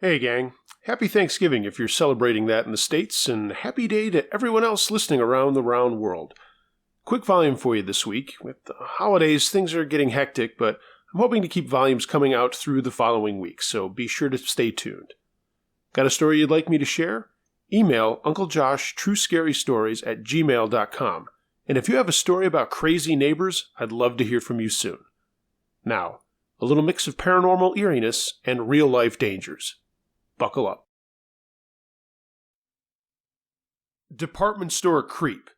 Hey gang, happy Thanksgiving if you're celebrating that in the States, and happy day to everyone else listening around the round world. Quick volume for you this week. With the holidays, things are getting hectic, but I'm hoping to keep volumes coming out through the following weeks, so be sure to stay tuned. Got a story you'd like me to share? Email unclejoshtruescarystories@gmail.com, and if you have a story about crazy neighbors, I'd love to hear from you soon. Now, a little mix of paranormal eeriness and real-life dangers. Buckle up. Department Store Creep,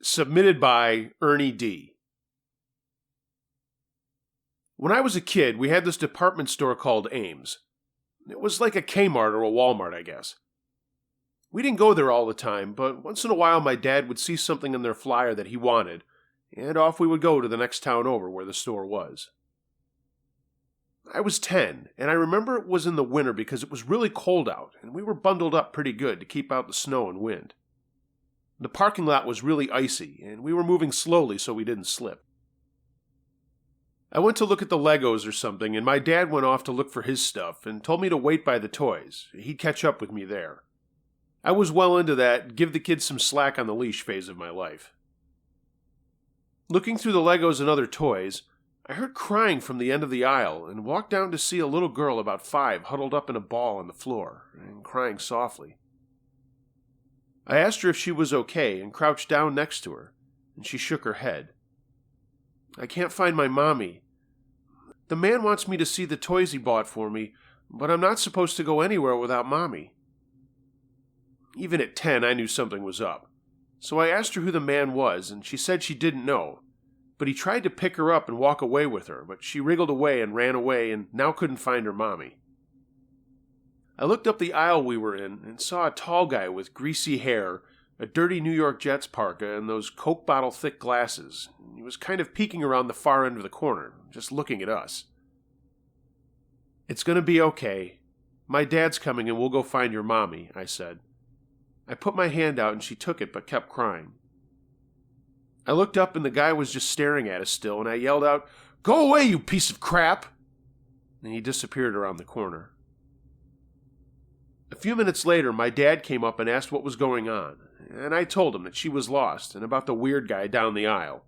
submitted by Ernie D. When I was a kid, we had this department store called Ames. It was like a Kmart or a Walmart, I guess. We didn't go there all the time, but once in a while my dad would see something in their flyer that he wanted, and off we would go to the next town over where the store was. I was 10, and I remember it was in the winter because it was really cold out, and we were bundled up pretty good to keep out the snow and wind. The parking lot was really icy, and we were moving slowly so we didn't slip. I went to look at the Legos or something, and my dad went off to look for his stuff and told me to wait by the toys. He'd catch up with me there. I was well into that give the kids some slack on the leash phase of my life. Looking through the Legos and other toys, I heard crying from the end of the aisle and walked down to see a little girl about 5 huddled up in a ball on the floor and crying softly. I asked her if she was okay and crouched down next to her, and she shook her head. "I can't find my mommy. The man wants me to see the toys he bought for me, but I'm not supposed to go anywhere without mommy." Even at 10, I knew something was up, so I asked her who the man was, and she said she didn't know. But he tried to pick her up and walk away with her, but she wriggled away and ran away and now couldn't find her mommy. I looked up the aisle we were in and saw a tall guy with greasy hair, a dirty New York Jets parka, and those Coke bottle thick glasses. He was kind of peeking around the far end of the corner, just looking at us. "It's going to be okay. My dad's coming and we'll go find your mommy," I said. I put my hand out and she took it but kept crying. I looked up and the guy was just staring at us still, and I yelled out, "Go away, you piece of crap!" And he disappeared around the corner. A few minutes later, my dad came up and asked what was going on, and I told him that she was lost and about the weird guy down the aisle.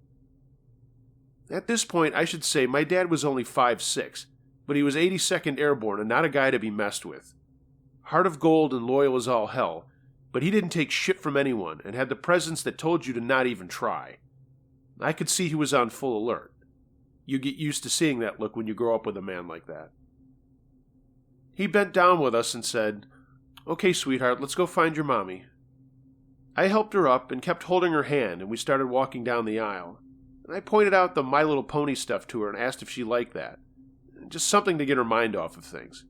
At this point, I should say my dad was only 5'6", but he was 82nd Airborne and not a guy to be messed with. Heart of gold and loyal as all hell, but he didn't take shit from anyone and had the presence that told you to not even try. I could see he was on full alert. You get used to seeing that look when you grow up with a man like that. He bent down with us and said, "Okay, sweetheart, let's go find your mommy." I helped her up and kept holding her hand, and we started walking down the aisle. And I pointed out the My Little Pony stuff to her and asked if she liked that. Just something to get her mind off of things.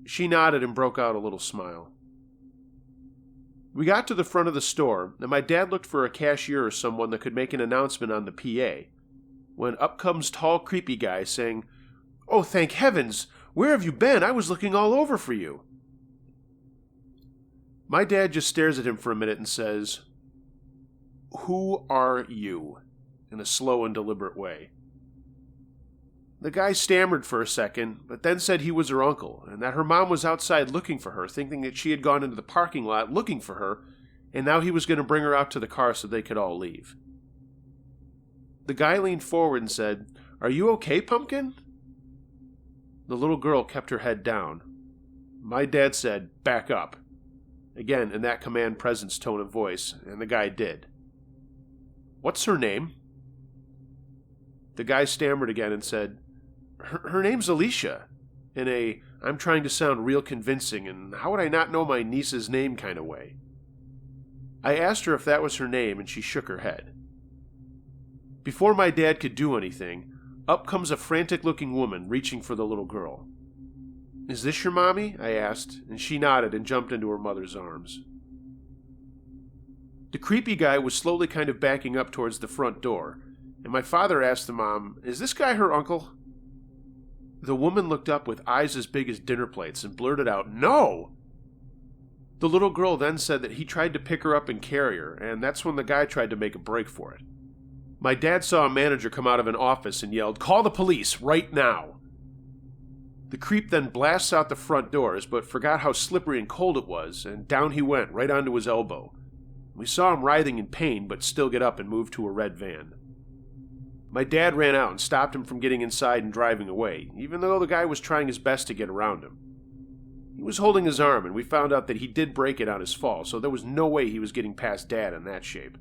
She nodded and broke out a little smile. We got to the front of the store, and my dad looked for a cashier or someone that could make an announcement on the PA, when up comes tall, creepy guy saying, "Oh, thank heavens! Where have you been? I was looking all over for you." My dad just stares at him for a minute and says, "Who are you?" in a slow and deliberate way. The guy stammered for a second, but then said he was her uncle, and that her mom was outside looking for her, thinking that she had gone into the parking lot looking for her, and now he was going to bring her out to the car so they could all leave. The guy leaned forward and said, "Are you okay, Pumpkin?" The little girl kept her head down. My dad said, "Back up," again in that command presence tone of voice, and the guy did. "What's her name?" The guy stammered again and said, Her name's Alicia," in a "I'm trying to sound real convincing, and how would I not know my niece's name" kind of way. I asked her if that was her name, and she shook her head. Before my dad could do anything, up comes a frantic-looking woman reaching for the little girl. "Is this your mommy?" I asked, and she nodded and jumped into her mother's arms. The creepy guy was slowly kind of backing up towards the front door, and my father asked the mom, "Is this guy her uncle?" The woman looked up with eyes as big as dinner plates and blurted out, "No!" The little girl then said that he tried to pick her up and carry her, and that's when the guy tried to make a break for it. My dad saw a manager come out of an office and yelled, "Call the police, right now!" The creep then blasts out the front doors, but forgot how slippery and cold it was, and down he went, right onto his elbow. We saw him writhing in pain, but still get up and move to a red van. My dad ran out and stopped him from getting inside and driving away, even though the guy was trying his best to get around him. He was holding his arm, and we found out that he did break it on his fall, so there was no way he was getting past Dad in that shape.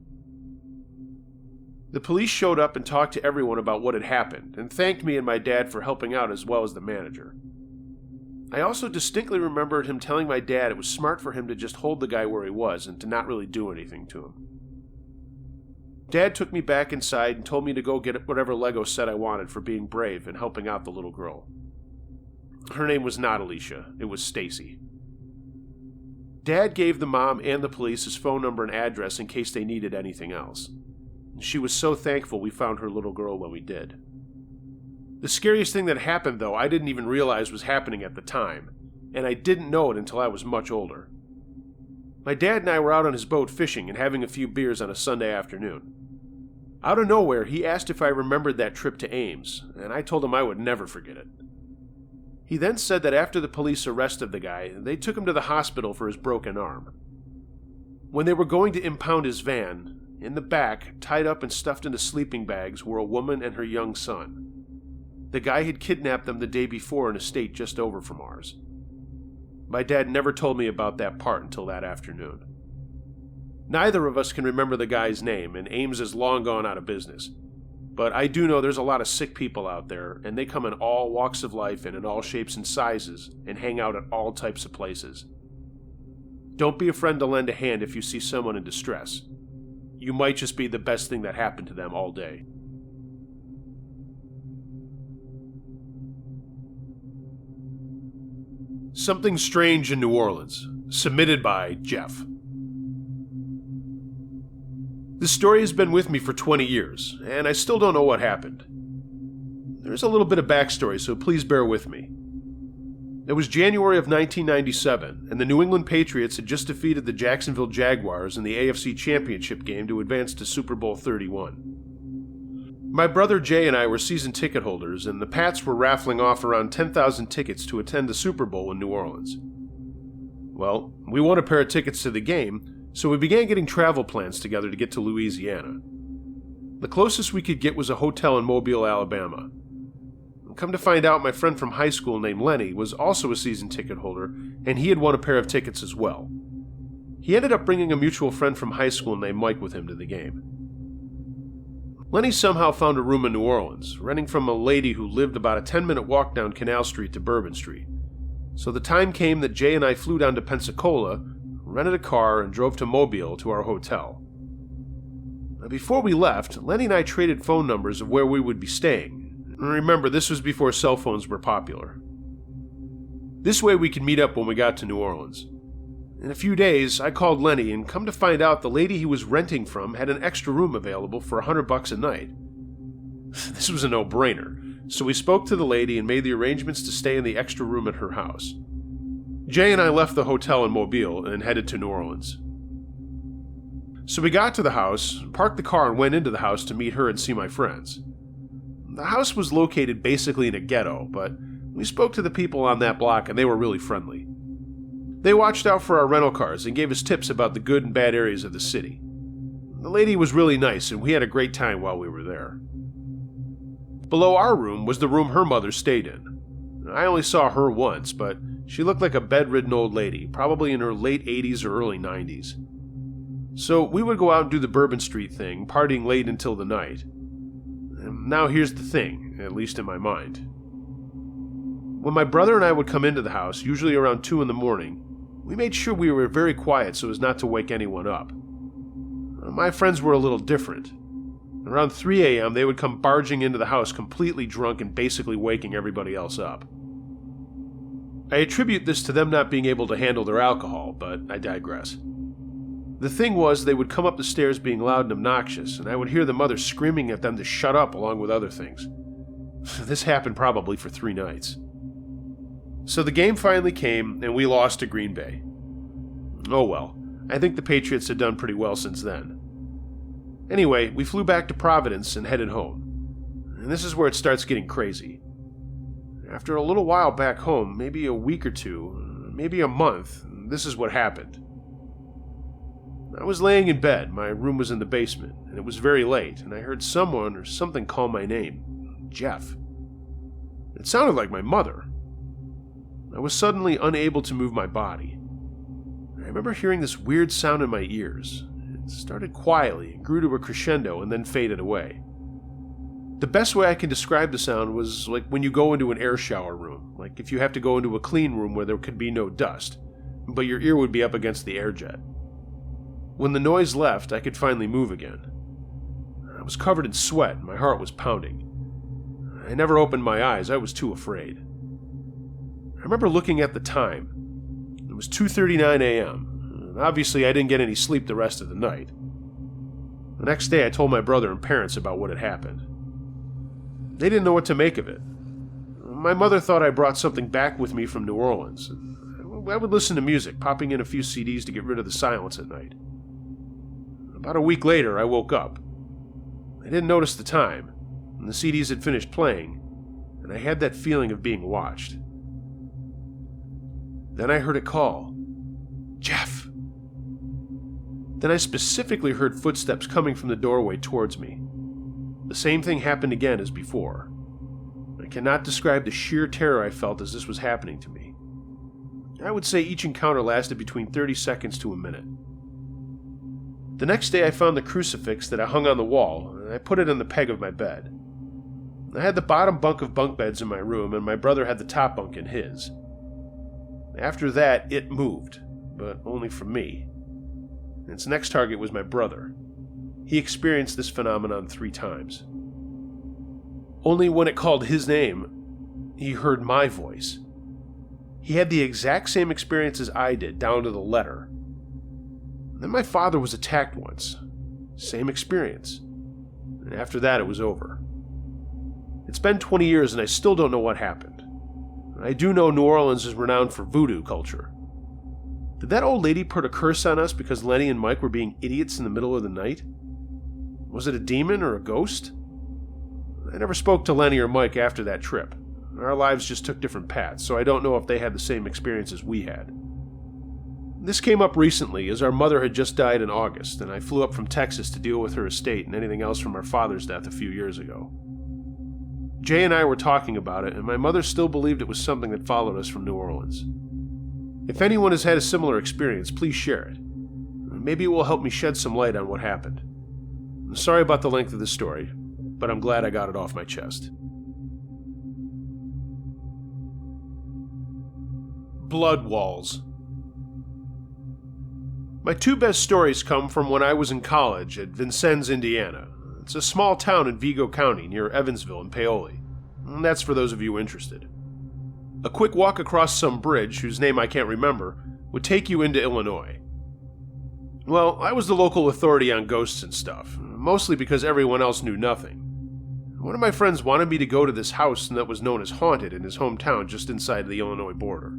The police showed up and talked to everyone about what had happened, and thanked me and my dad for helping out as well as the manager. I also distinctly remembered him telling my dad it was smart for him to just hold the guy where he was and to not really do anything to him. Dad took me back inside and told me to go get whatever Lego set I wanted for being brave and helping out the little girl. Her name was not Alicia, it was Stacy. Dad gave the mom and the police his phone number and address in case they needed anything else. She was so thankful we found her little girl when we did. The scariest thing that happened, though, I didn't even realize was happening at the time, and I didn't know it until I was much older. My dad and I were out on his boat fishing and having a few beers on a Sunday afternoon. Out of nowhere, he asked if I remembered that trip to Ames, and I told him I would never forget it. He then said that after the police arrested the guy, they took him to the hospital for his broken arm. When they were going to impound his van, in the back, tied up and stuffed into sleeping bags, were a woman and her young son. The guy had kidnapped them the day before in a state just over from ours. My dad never told me about that part until that afternoon. Neither of us can remember the guy's name, and Ames is long gone out of business. But I do know there's a lot of sick people out there, and they come in all walks of life and in all shapes and sizes, and hang out at all types of places. Don't be a friend to lend a hand if you see someone in distress. You might just be the best thing that happened to them all day. Something Strange in New Orleans, submitted by Jeff. This story has been with me for 20 years, and I still don't know what happened. There's a little bit of backstory, so please bear with me. It was January of 1997, and the New England Patriots had just defeated the Jacksonville Jaguars in the AFC Championship game to advance to Super Bowl 31. My brother Jay and I were season ticket holders, and the Pats were raffling off around 10,000 tickets to attend the Super Bowl in New Orleans. Well, we won a pair of tickets to the game, so we began getting travel plans together to get to Louisiana. The closest we could get was a hotel in Mobile, Alabama. Come to find out, my friend from high school named Lenny was also a season ticket holder, and he had won a pair of tickets as well. He ended up bringing a mutual friend from high school named Mike with him to the game. Lenny somehow found a room in New Orleans, renting from a lady who lived about a 10-minute walk down Canal Street to Bourbon Street. So the time came that Jay and I flew down to Pensacola, rented a car, and drove to Mobile to our hotel. Now, before we left, Lenny and I traded phone numbers of where we would be staying. Remember, this was before cell phones were popular. This way we could meet up when we got to New Orleans. In a few days, I called Lenny, and come to find out the lady he was renting from had an extra room available for $100 a night. This was a no-brainer, so we spoke to the lady and made the arrangements to stay in the extra room at her house. Jay and I left the hotel in Mobile and headed to New Orleans. So we got to the house, parked the car, and went into the house to meet her and see my friends. The house was located basically in a ghetto, but we spoke to the people on that block and they were really friendly. They watched out for our rental cars and gave us tips about the good and bad areas of the city. The lady was really nice and we had a great time while we were there. Below our room was the room her mother stayed in. I only saw her once, but she looked like a bedridden old lady, probably in her late 80s or early 90s. So we would go out and do the Bourbon Street thing, partying late until the night. And now here's the thing, at least in my mind. When my brother and I would come into the house, usually around 2 in the morning, we made sure we were very quiet so as not to wake anyone up. My friends were a little different. Around 3 a.m., they would come barging into the house completely drunk and basically waking everybody else up. I attribute this to them not being able to handle their alcohol, but I digress. The thing was, they would come up the stairs being loud and obnoxious, and I would hear the mother screaming at them to shut up along with other things. This happened probably for 3 nights. So the game finally came, and we lost to Green Bay. Oh well, I think the Patriots had done pretty well since then. Anyway, we flew back to Providence and headed home. And this is where it starts getting crazy. After a little while back home, maybe a week or two, maybe a month, this is what happened. I was laying in bed, my room was in the basement, and it was very late, and I heard someone or something call my name, Jeff. It sounded like my mother. I was suddenly unable to move my body. I remember hearing this weird sound in my ears. It started quietly, grew to a crescendo, and then faded away. The best way I can describe the sound was like when you go into an air shower room, like if you have to go into a clean room where there could be no dust, but your ear would be up against the air jet. When the noise left, I could finally move again. I was covered in sweat and my heart was pounding. I never opened my eyes, I was too afraid. I remember looking at the time. It was 2:39 a.m., and obviously I didn't get any sleep the rest of the night. The next day I told my brother and parents about what had happened. They didn't know what to make of it. My mother thought I brought something back with me from New Orleans. I would listen to music, popping in a few CDs to get rid of the silence at night. About a week later, I woke up. I didn't notice the time, and the CDs had finished playing, and I had that feeling of being watched. Then I heard it call, "Jeff!" Then I specifically heard footsteps coming from the doorway towards me. The same thing happened again as before. I cannot describe the sheer terror I felt as this was happening to me. I would say each encounter lasted between 30 seconds to a minute. The next day I found the crucifix that I hung on the wall, and I put it in the peg of my bed. I had the bottom bunk of bunk beds in my room, and my brother had the top bunk in his. After that, it moved, but only from me. Its next target was my brother. He experienced this phenomenon 3 times. Only when it called his name, he heard my voice. He had the exact same experience as I did, down to the letter. Then my father was attacked once. Same experience. And after that, it was over. It's been 20 years and I still don't know what happened. I do know New Orleans is renowned for voodoo culture. Did that old lady put a curse on us because Lenny and Mike were being idiots in the middle of the night? Was it a demon or a ghost? I never spoke to Lenny or Mike after that trip. Our lives just took different paths, so I don't know if they had the same experience as we had. This came up recently, as our mother had just died in August, and I flew up from Texas to deal with her estate and anything else from our father's death a few years ago. Jay and I were talking about it, and my mother still believed it was something that followed us from New Orleans. If anyone has had a similar experience, please share it. Maybe it will help me shed some light on what happened. I'm sorry about the length of this story, but I'm glad I got it off my chest. Blood Walls. My 2 best stories come from when I was in college at Vincennes, Indiana. It's a small town in Vigo County near Evansville and Paoli. And that's for those of you interested. A quick walk across some bridge, whose name I can't remember, would take you into Illinois. Well, I was the local authority on ghosts and stuff, mostly because everyone else knew nothing. One of my friends wanted me to go to this house that was known as haunted in his hometown just inside the Illinois border.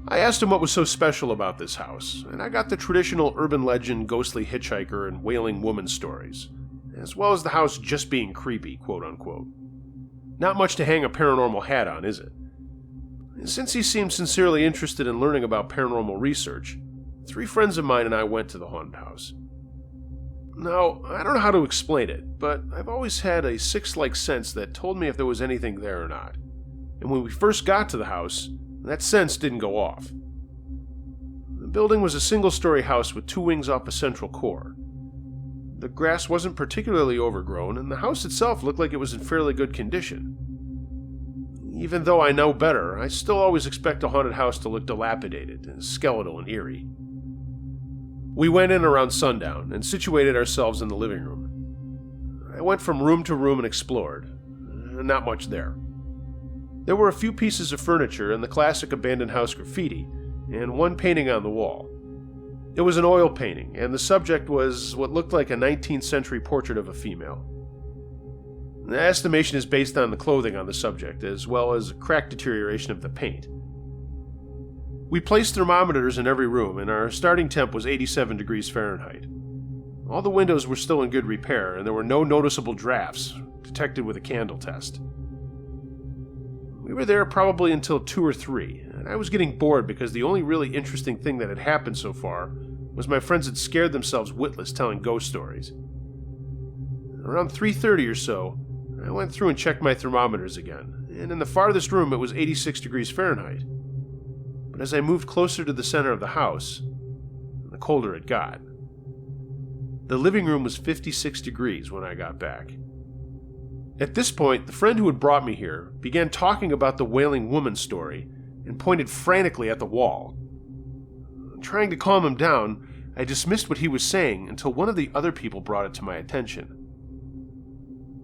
I asked him what was so special about this house, and I got the traditional urban legend, ghostly hitchhiker, and wailing woman stories, as well as the house just being creepy, quote-unquote. Not much to hang a paranormal hat on, is it? Since he seemed sincerely interested in learning about paranormal research, 3 friends of mine and I went to the haunted house. Now, I don't know how to explain it, but I've always had a sixth-like sense that told me if there was anything there or not. And when we first got to the house, that sense didn't go off. The building was a single-story house with 2 wings off a central core. The grass wasn't particularly overgrown, and the house itself looked like it was in fairly good condition. Even though I know better, I still always expect a haunted house to look dilapidated, skeletal, and eerie. We went in around sundown and situated ourselves in the living room. I went from room to room and explored. Not much there. There were a few pieces of furniture and the classic abandoned house graffiti, and 1 painting on the wall. It was an oil painting, and the subject was what looked like a 19th century portrait of a female. The estimation is based on the clothing on the subject, as well as crack deterioration of the paint. We placed thermometers in every room, and our starting temp was 87 degrees Fahrenheit. All the windows were still in good repair, and there were no noticeable drafts, detected with a candle test. We were there probably until 2 or 3, and I was getting bored because the only really interesting thing that had happened so far was my friends had scared themselves witless telling ghost stories. Around 3:30 or so, I went through and checked my thermometers again, and in the farthest room it was 86 degrees Fahrenheit. But as I moved closer to the center of the house, the colder it got. The living room was 56 degrees when I got back. At this point, the friend who had brought me here began talking about the wailing woman story and pointed frantically at the wall. Trying to calm him down, I dismissed what he was saying until one of the other people brought it to my attention.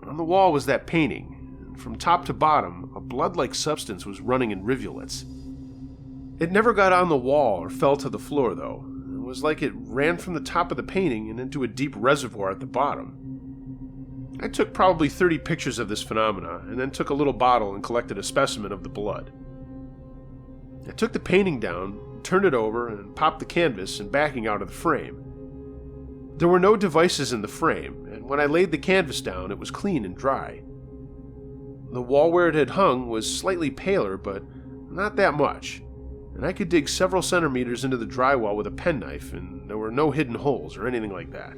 On the wall was that painting, and from top to bottom, a blood-like substance was running in rivulets. It never got on the wall or fell to the floor, though. It was like it ran from the top of the painting and into a deep reservoir at the bottom. I took probably 30 pictures of this phenomena, and then took a little bottle and collected a specimen of the blood. I took the painting down, turned it over, and popped the canvas and backing out of the frame. There were no devices in the frame, and when I laid the canvas down, it was clean and dry. The wall where it had hung was slightly paler, but not that much, and I could dig several centimeters into the drywall with a penknife, and there were no hidden holes or anything like that.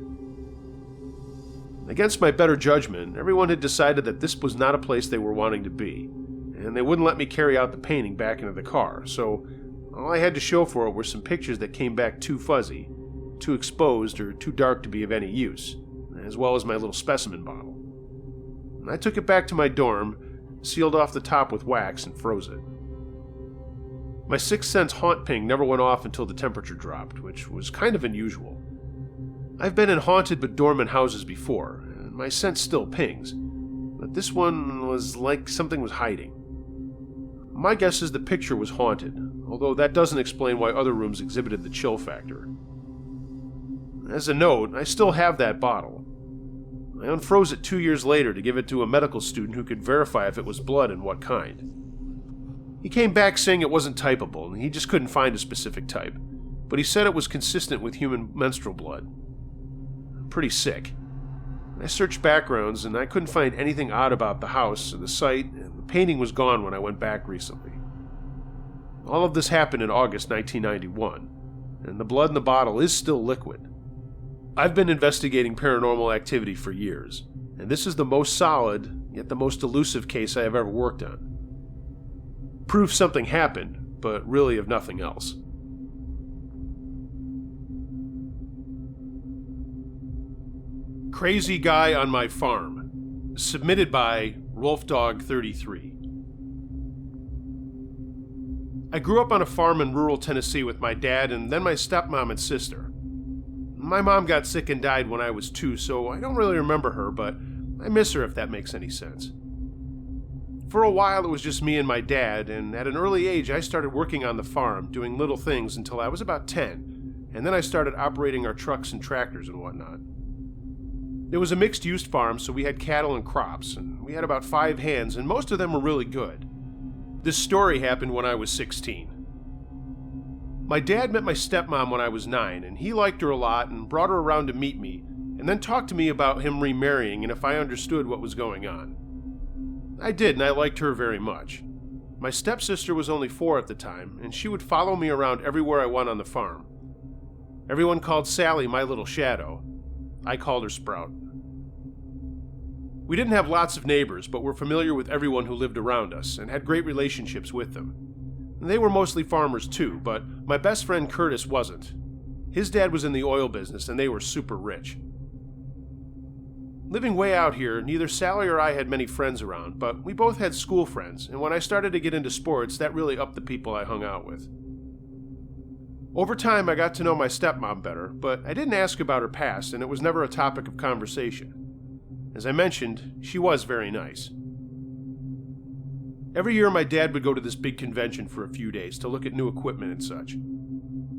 Against my better judgment, everyone had decided that this was not a place they were wanting to be, and they wouldn't let me carry out the painting back into the car, so all I had to show for it were some pictures that came back too fuzzy, too exposed, or too dark to be of any use, as well as my little specimen bottle. I took it back to my dorm, sealed off the top with wax, and froze it. My sixth sense haunt ping never went off until the temperature dropped, which was kind of unusual. I've been in haunted but dormant houses before, and my sense still pings, but this one was like something was hiding. My guess is the picture was haunted, although that doesn't explain why other rooms exhibited the chill factor. As a note, I still have that bottle. I unfroze it 2 years later to give it to a medical student who could verify if it was blood and what kind. He came back saying it wasn't typable, and he just couldn't find a specific type, but he said it was consistent with human menstrual blood. Pretty sick. I searched backgrounds, and I couldn't find anything odd about the house or the site, and the painting was gone when I went back recently. All of this happened in August 1991, and the blood in the bottle is still liquid. I've been investigating paranormal activity for years, and this is the most solid, yet the most elusive case I have ever worked on. Proof something happened, but really of nothing else. Crazy Guy on My Farm, submitted by Rolfdog33. I grew up on a farm in rural Tennessee with my dad and then my stepmom and sister. My mom got sick and died when I was 2, so I don't really remember her, but I miss her if that makes any sense. For a while it was just me and my dad, and at an early age I started working on the farm, doing little things until I was about 10, and then I started operating our trucks and tractors and whatnot. It was a mixed-use farm, so we had cattle and crops, and we had about 5 hands, and most of them were really good. This story happened when I was 16. My dad met my stepmom when I was 9, and he liked her a lot and brought her around to meet me, and then talked to me about him remarrying and if I understood what was going on. I did, and I liked her very much. My stepsister was only 4 at the time, and she would follow me around everywhere I went on the farm. Everyone called Sally my little shadow. I called her Sprout. We didn't have lots of neighbors, but were familiar with everyone who lived around us and had great relationships with them. They were mostly farmers too, but my best friend Curtis wasn't. His dad was in the oil business and they were super rich. Living way out here, neither Sally or I had many friends around, but we both had school friends, and when I started to get into sports, that really upped the people I hung out with. Over time, I got to know my stepmom better, but I didn't ask about her past, and it was never a topic of conversation. As I mentioned, she was very nice. Every year, my dad would go to this big convention for a few days to look at new equipment and such.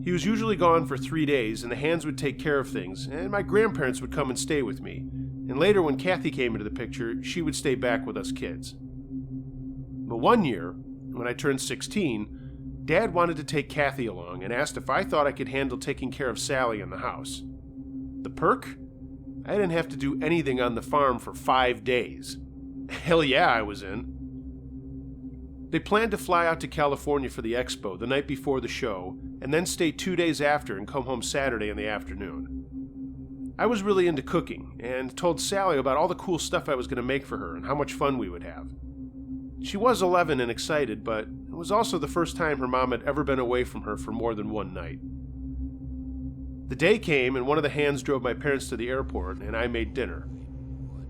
He was usually gone for 3 days, and the hands would take care of things, and my grandparents would come and stay with me, and later when Kathy came into the picture, she would stay back with us kids. But one year, when I turned 16, Dad wanted to take Kathy along and asked if I thought I could handle taking care of Sally in the house. The perk? I didn't have to do anything on the farm for 5 days. Hell yeah, I was in. They planned to fly out to California for the expo the night before the show, and then stay 2 days after and come home Saturday in the afternoon. I was really into cooking, and told Sally about all the cool stuff I was going to make for her and how much fun we would have. She was 11 and excited, but it was also the first time her mom had ever been away from her for more than one night. The day came, and one of the hands drove my parents to the airport, and I made dinner.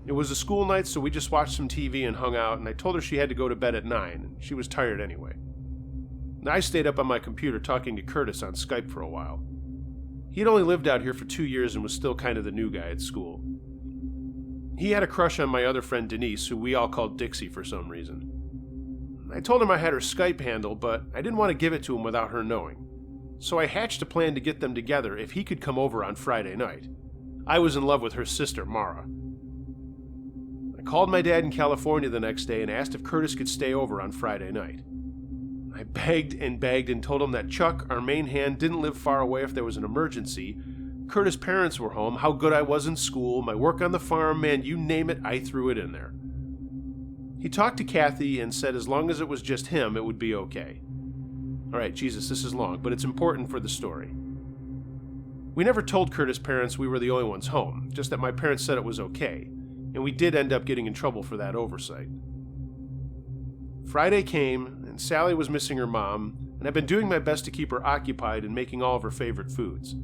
It was a school night, so we just watched some TV and hung out, and I told her she had to go to bed at 9, and she was tired anyway. And I stayed up on my computer talking to Curtis on Skype for a while. He had only lived out here for 2 years and was still kind of the new guy at school. He had a crush on my other friend Denise, who we all called Dixie for some reason. I told him I had her Skype handle, but I didn't want to give it to him without her knowing. So I hatched a plan to get them together if he could come over on Friday night. I was in love with her sister, Mara. I called my dad in California the next day and asked if Curtis could stay over on Friday night. I begged and told him that Chuck, our main hand, didn't live far away if there was an emergency. Curtis' parents were home, how good I was in school, my work on the farm, man, you name it, I threw it in there. He talked to Kathy and said as long as it was just him, it would be okay. All right, Jesus, this is long, but it's important for the story. We never told Curtis' parents we were the only ones home, just that my parents said it was okay, and we did end up getting in trouble for that oversight. Friday came, and Sally was missing her mom, and I've been doing my best to keep her occupied and making all of her favorite foods.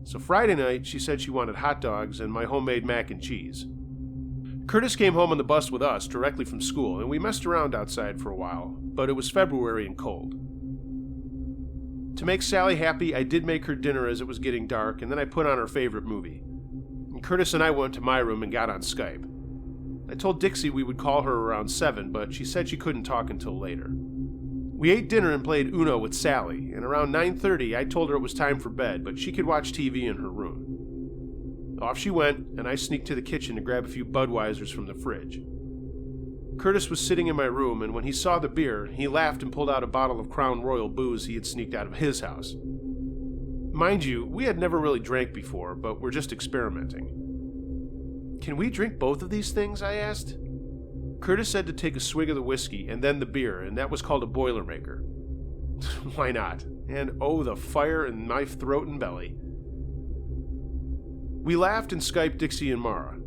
So Friday night, she said she wanted hot dogs and my homemade mac and cheese. Curtis came home on the bus with us directly from school, and we messed around outside for a while, but it was February and cold. To make Sally happy, I did make her dinner as it was getting dark, and then I put on her favorite movie. And Curtis and I went to my room and got on Skype. I told Dixie we would call her around 7, but she said she couldn't talk until later. We ate dinner and played Uno with Sally, and around 9:30 I told her it was time for bed, but she could watch TV in her room. Off she went, and I sneaked to the kitchen to grab a few Budweisers from the fridge. Curtis was sitting in my room, and when he saw the beer, he laughed and pulled out a bottle of Crown Royal booze he had sneaked out of his house. Mind you, we had never really drank before, but we're just experimenting. "Can we drink both of these things?" I asked. Curtis said to take a swig of the whiskey and then the beer, and that was called a Boilermaker. Why not? And oh, the fire in my throat and belly. We laughed and Skyped Dixie and Mara.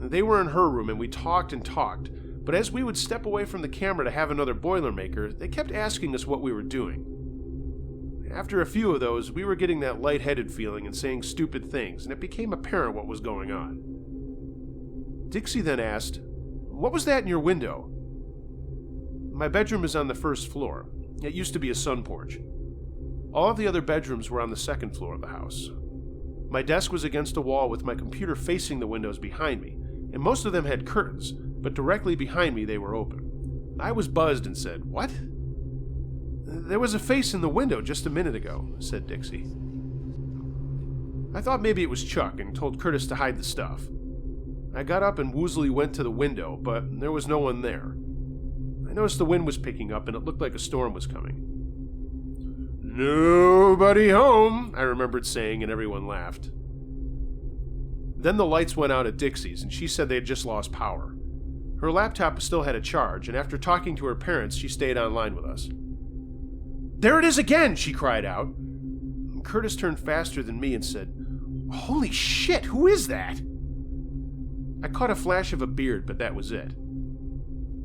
They were in her room and we talked and talked, but as we would step away from the camera to have another Boilermaker, they kept asking us what we were doing. After a few of those, we were getting that lightheaded feeling and saying stupid things, and it became apparent what was going on. Dixie then asked, "What was that in your window?" My bedroom is on the first floor. It used to be a sun porch. All of the other bedrooms were on the second floor of the house. My desk was against a wall with my computer facing the windows behind me, and most of them had curtains, but directly behind me they were open. I was buzzed and said, "What?" "There was a face in the window just a minute ago," said Dixie. I thought maybe it was Chuck and told Curtis to hide the stuff. I got up and woozily went to the window, but there was no one there. I noticed the wind was picking up and it looked like a storm was coming. "Nobody home," I remembered saying, and everyone laughed. Then the lights went out at Dixie's, and she said they had just lost power. Her laptop still had a charge, and after talking to her parents, she stayed online with us. "There it is again!" she cried out. And Curtis turned faster than me and said, "Holy shit, who is that?" I caught a flash of a beard, but that was it.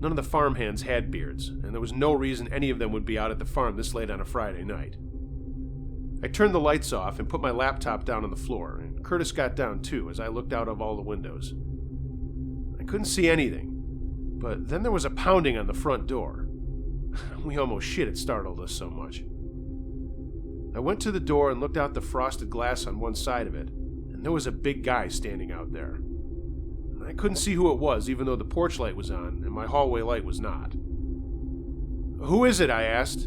None of the farmhands had beards, and there was no reason any of them would be out at the farm this late on a Friday night. I turned the lights off and put my laptop down on the floor, and Curtis got down too as I looked out of all the windows. I couldn't see anything, but then there was a pounding on the front door. We almost shit, it startled us so much. I went to the door and looked out the frosted glass on one side of it, and there was a big guy standing out there. I couldn't see who it was, even though the porch light was on and my hallway light was not. "Who is it?" I asked.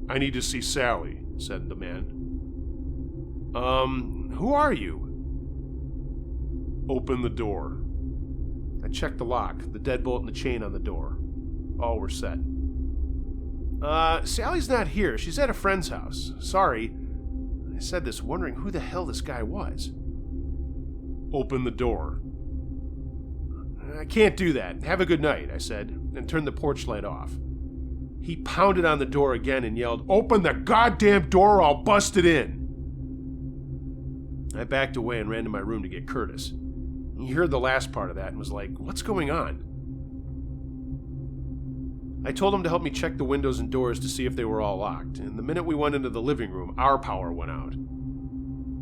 "I need to see Sally," said the man. Who are you?" "Open the door." I checked the lock, the deadbolt, and the chain on the door. All were set. Sally's not here. She's at a friend's house. Sorry." I said this, wondering who the hell this guy was. "Open the door." "I can't do that. Have a good night," I said, and turned the porch light off. He pounded on the door again and yelled, "Open the goddamn door or I'll bust it in!" I backed away and ran to my room to get Curtis. He heard the last part of that and was like, "What's going on?" I told him to help me check the windows and doors to see if they were all locked, and the minute we went into the living room, our power went out.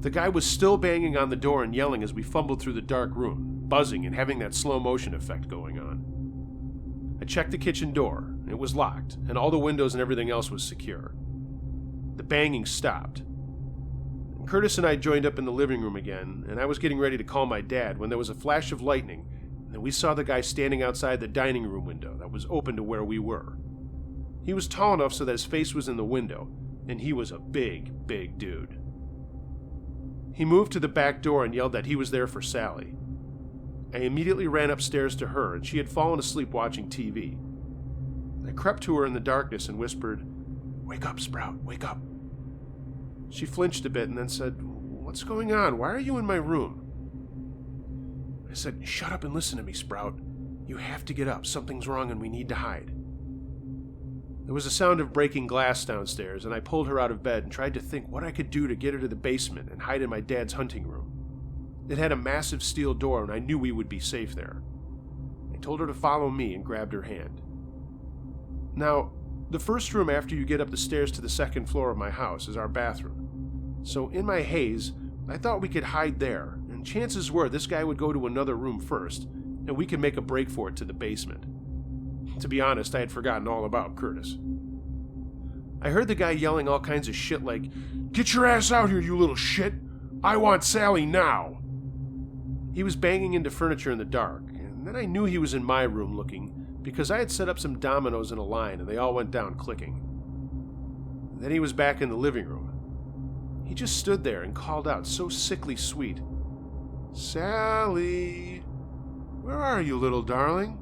The guy was still banging on the door and yelling as we fumbled through the dark room, buzzing and having that slow motion effect going on. I checked the kitchen door. It was locked, and all the windows and everything else was secure. The banging stopped. Curtis and I joined up in the living room again, and I was getting ready to call my dad when there was a flash of lightning, and we saw the guy standing outside the dining room window that was open to where we were. He was tall enough so that his face was in the window, and he was a big, big dude. He moved to the back door and yelled that he was there for Sally. I immediately ran upstairs to her, and she had fallen asleep watching TV. I crept to her in the darkness and whispered, "Wake up, Sprout, wake up." She flinched a bit and then said, "What's going on? Why are you in my room?" I said, "Shut up and listen to me, Sprout. You have to get up. Something's wrong and we need to hide." There was a sound of breaking glass downstairs, and I pulled her out of bed and tried to think what I could do to get her to the basement and hide in my dad's hunting room. It had a massive steel door, and I knew we would be safe there. I told her to follow me and grabbed her hand. Now, the first room after you get up the stairs to the second floor of my house is our bathroom. So in my haze, I thought we could hide there, and chances were this guy would go to another room first, and we could make a break for it to the basement. To be honest, I had forgotten all about Curtis. I heard the guy yelling all kinds of shit like, "Get your ass out here, you little shit! I want Sally now!" He was banging into furniture in the dark, and then I knew he was in my room looking, because I had set up some dominoes in a line and they all went down clicking. Then he was back in the living room. He just stood there and called out so sickly sweet, "Sally! Where are you, little darling?"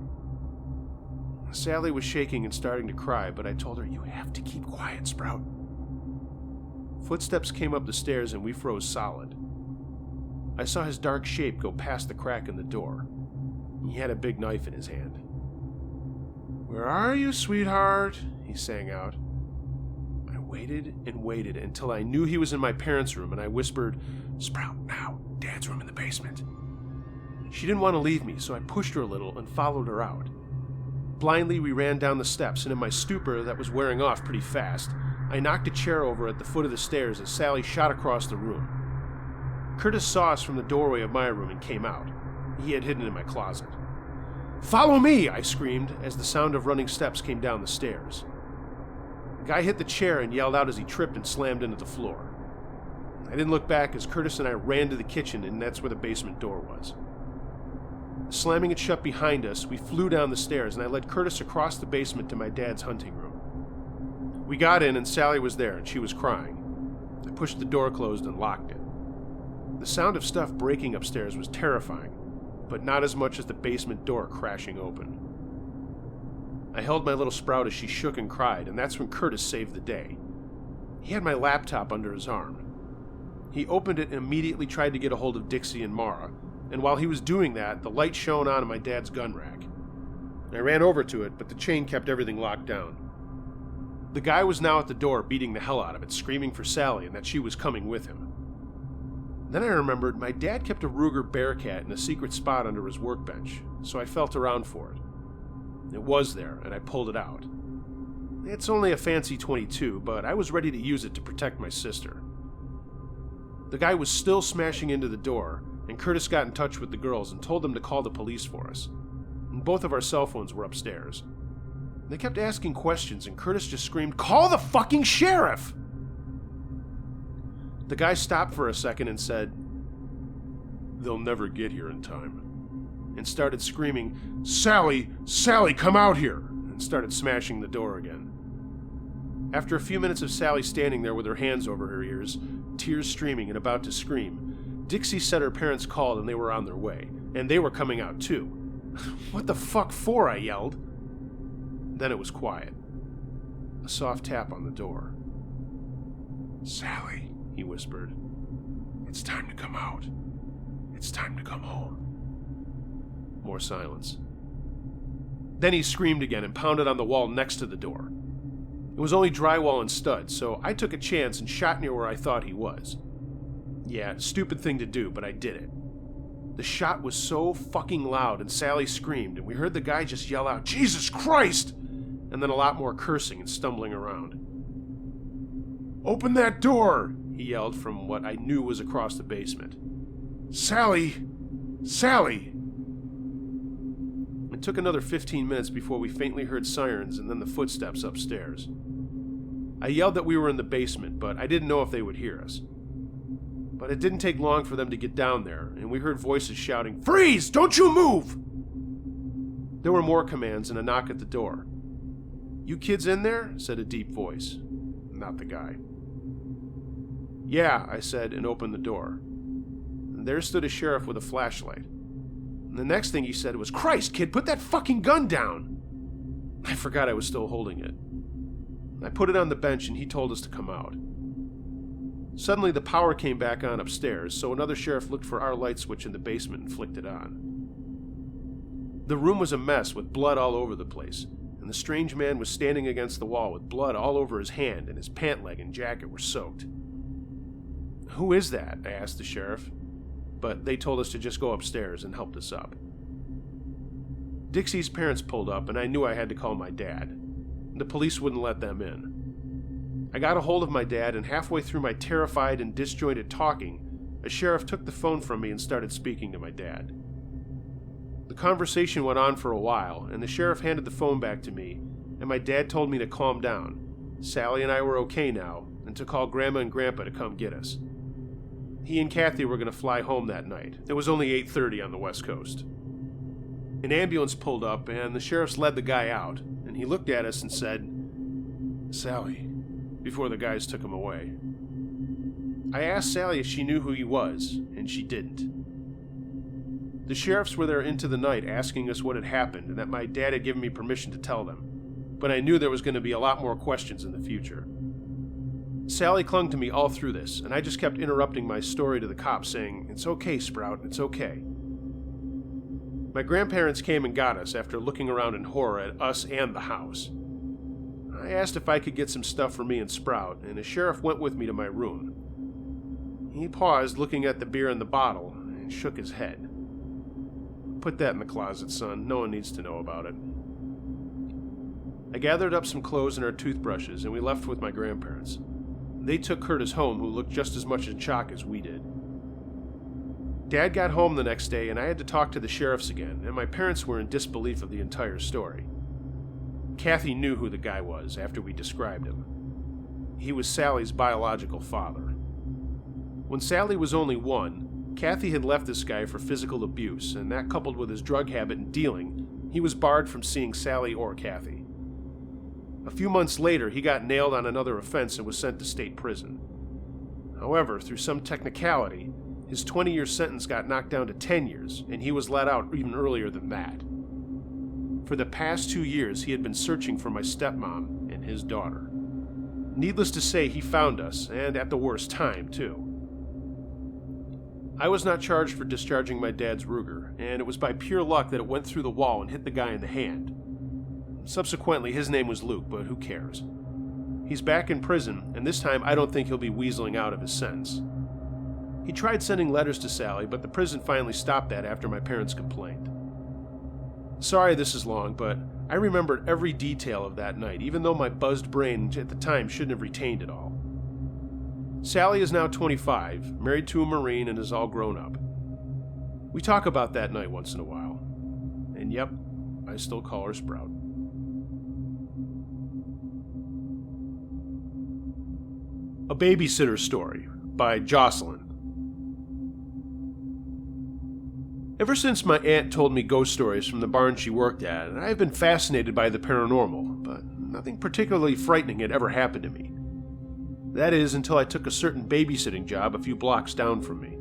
Sally was shaking and starting to cry, but I told her, "You have to keep quiet, Sprout." Footsteps came up the stairs and we froze solid. I saw his dark shape go past the crack in the door. He had a big knife in his hand. "Where are you, sweetheart?" he sang out. I waited and waited until I knew he was in my parents' room, and I whispered, "Sprout, now, Dad's room in the basement." She didn't want to leave me, so I pushed her a little and followed her out. Blindly, we ran down the steps, and in my stupor that was wearing off pretty fast, I knocked a chair over at the foot of the stairs as Sally shot across the room. Curtis saw us from the doorway of my room and came out. He had hidden in my closet. "Follow me!" I screamed as the sound of running steps came down the stairs. The guy hit the chair and yelled out as he tripped and slammed into the floor. I didn't look back as Curtis and I ran to the kitchen, and that's where the basement door was. Slamming it shut behind us, we flew down the stairs, and I led Curtis across the basement to my dad's hunting room. We got in, and Sally was there, and she was crying. I pushed the door closed and locked it. The sound of stuff breaking upstairs was terrifying, but not as much as the basement door crashing open. I held my little Sprout as she shook and cried, and that's when Curtis saved the day. He had my laptop under his arm. He opened it and immediately tried to get a hold of Dixie and Mara, and while he was doing that, the light shone on in my dad's gun rack. I ran over to it, but the chain kept everything locked down. The guy was now at the door beating the hell out of it, screaming for Sally and that she was coming with him. Then I remembered my dad kept a Ruger Bearcat in a secret spot under his workbench, so I felt around for it. It was there, and I pulled it out. It's only a fancy .22, but I was ready to use it to protect my sister. The guy was still smashing into the door, and Curtis got in touch with the girls and told them to call the police for us. And both of our cell phones were upstairs. They kept asking questions, and Curtis just screamed, "Call the fucking sheriff!" The guy stopped for a second and said, "They'll never get here in time," and started screaming, "Sally, Sally, come out here!" and started smashing the door again. After a few minutes of Sally standing there with her hands over her ears, tears streaming and about to scream, Dixie said her parents called and they were on their way, and they were coming out too. "What the fuck for?" I yelled. Then it was quiet. A soft tap on the door. "Sally," he whispered, "it's time to come out. It's time to come home." More silence. Then he screamed again and pounded on the wall next to the door. It was only drywall and studs, so I took a chance and shot near where I thought he was. Yeah, stupid thing to do, but I did it. The shot was so fucking loud and Sally screamed, and we heard the guy just yell out, "Jesus Christ!" and then a lot more cursing and stumbling around. "Open that door!" he yelled from what I knew was across the basement. "Sally! Sally!" It took another 15 minutes before we faintly heard sirens and then the footsteps upstairs. I yelled that we were in the basement, but I didn't know if they would hear us. But it didn't take long for them to get down there, and we heard voices shouting, "Freeze! Don't you move!" There were more commands and a knock at the door. "You kids in there?" said a deep voice. Not the guy. "Yeah," I said, and opened the door. And there stood a sheriff with a flashlight. And the next thing he said was, "Christ, kid, put that fucking gun down!" I forgot I was still holding it. I put it on the bench and he told us to come out. Suddenly the power came back on upstairs, so another sheriff looked for our light switch in the basement and flicked it on. The room was a mess with blood all over the place, and the strange man was standing against the wall with blood all over his hand, and his pant leg and jacket were soaked. "Who is that?" I asked the sheriff, but they told us to just go upstairs and helped us up. Dixie's parents pulled up, and I knew I had to call my dad. The police wouldn't let them in. I got a hold of my dad, and halfway through my terrified and disjointed talking, a sheriff took the phone from me and started speaking to my dad. The conversation went on for a while, and the sheriff handed the phone back to me, and my dad told me to calm down. Sally and I were okay now, and to call Grandma and Grandpa to come get us. He and Kathy were going to fly home that night. It was only 8:30 on the West Coast. An ambulance pulled up, and the sheriffs led the guy out, and he looked at us and said, "Sally," before the guys took him away. I asked Sally if she knew who he was, and she didn't. The sheriffs were there into the night asking us what had happened and that my dad had given me permission to tell them, but I knew there was going to be a lot more questions in the future. Sally clung to me all through this, and I just kept interrupting my story to the cops saying, "It's okay, Sprout, it's okay." My grandparents came and got us after looking around in horror at us and the house. I asked if I could get some stuff for me and Sprout, and the sheriff went with me to my room. He paused, looking at the beer in the bottle, and shook his head. "Put that in the closet, son. No one needs to know about it." I gathered up some clothes and our toothbrushes, and we left with my grandparents. They took Curtis home, who looked just as much in shock as we did. Dad got home the next day, and I had to talk to the sheriffs again, and my parents were in disbelief of the entire story. Kathy knew who the guy was after we described him. He was Sally's biological father. When Sally was only 1, Kathy had left this guy for physical abuse, and that coupled with his drug habit and dealing, he was barred from seeing Sally or Kathy. A few months later, he got nailed on another offense and was sent to state prison. However, through some technicality, his 20-year sentence got knocked down to 10 years, and he was let out even earlier than that. For the past 2 years, he had been searching for my stepmom and his daughter. Needless to say, he found us, and at the worst time, too. I was not charged for discharging my dad's Ruger, and it was by pure luck that it went through the wall and hit the guy in the hand. Subsequently, his name was Luke, but who cares? He's back in prison, and this time I don't think he'll be weaseling out of his sentence. He tried sending letters to Sally, but the prison finally stopped that after my parents complained. Sorry this is long, but I remembered every detail of that night, even though my buzzed brain at the time shouldn't have retained it all. Sally is now 25, married to a Marine, and is all grown up. We talk about that night once in a while. And yep, I still call her Sprout. A Babysitter Story by Jocelyn. Ever since my aunt told me ghost stories from the barn she worked at, I have been fascinated by the paranormal, but nothing particularly frightening had ever happened to me. That is, until I took a certain babysitting job a few blocks down from me.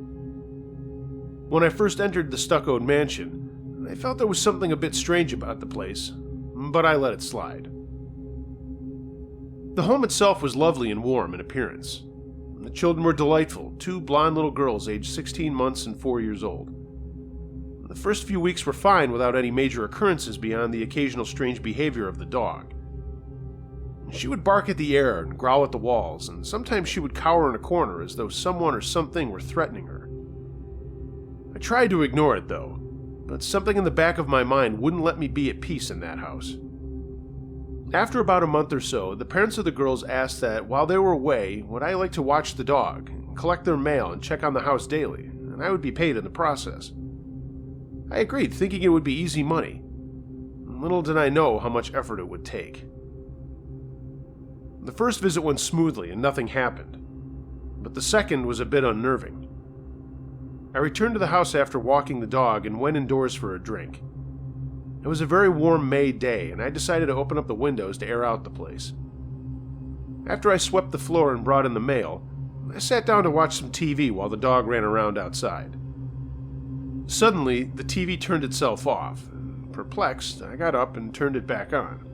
When I first entered the stuccoed mansion, I felt there was something a bit strange about the place, but I let it slide. The home itself was lovely and warm in appearance. The children were delightful, 2 blonde little girls aged 16 months and 4 years old. The first few weeks were fine without any major occurrences beyond the occasional strange behavior of the dog. She would bark at the air and growl at the walls, and sometimes she would cower in a corner as though someone or something were threatening her. I tried to ignore it, though, but something in the back of my mind wouldn't let me be at peace in that house. After about a month or so, the parents of the girls asked that while they were away, would I like to watch the dog, collect their mail, and check on the house daily, and I would be paid in the process. I agreed, thinking it would be easy money. Little did I know how much effort it would take. The first visit went smoothly and nothing happened, but the second was a bit unnerving. I returned to the house after walking the dog and went indoors for a drink. It was a very warm May day, and I decided to open up the windows to air out the place. After I swept the floor and brought in the mail, I sat down to watch some TV while the dog ran around outside. Suddenly, the TV turned itself off. Perplexed, I got up and turned it back on.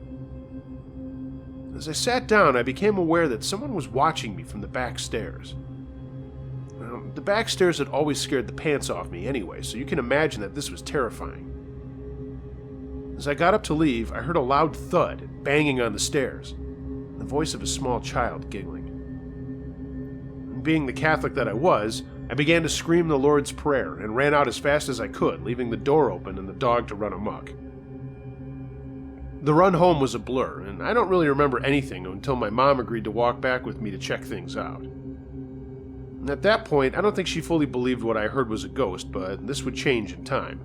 As I sat down, I became aware that someone was watching me from the back stairs. Now, the back stairs had always scared the pants off me anyway, so you can imagine that this was terrifying. As I got up to leave, I heard a loud thud banging on the stairs, the voice of a small child giggling. And being the Catholic that I was, I began to scream the Lord's Prayer and ran out as fast as I could, leaving the door open and the dog to run amok. The run home was a blur, and I don't really remember anything until my mom agreed to walk back with me to check things out. And at that point, I don't think she fully believed what I heard was a ghost, but this would change in time.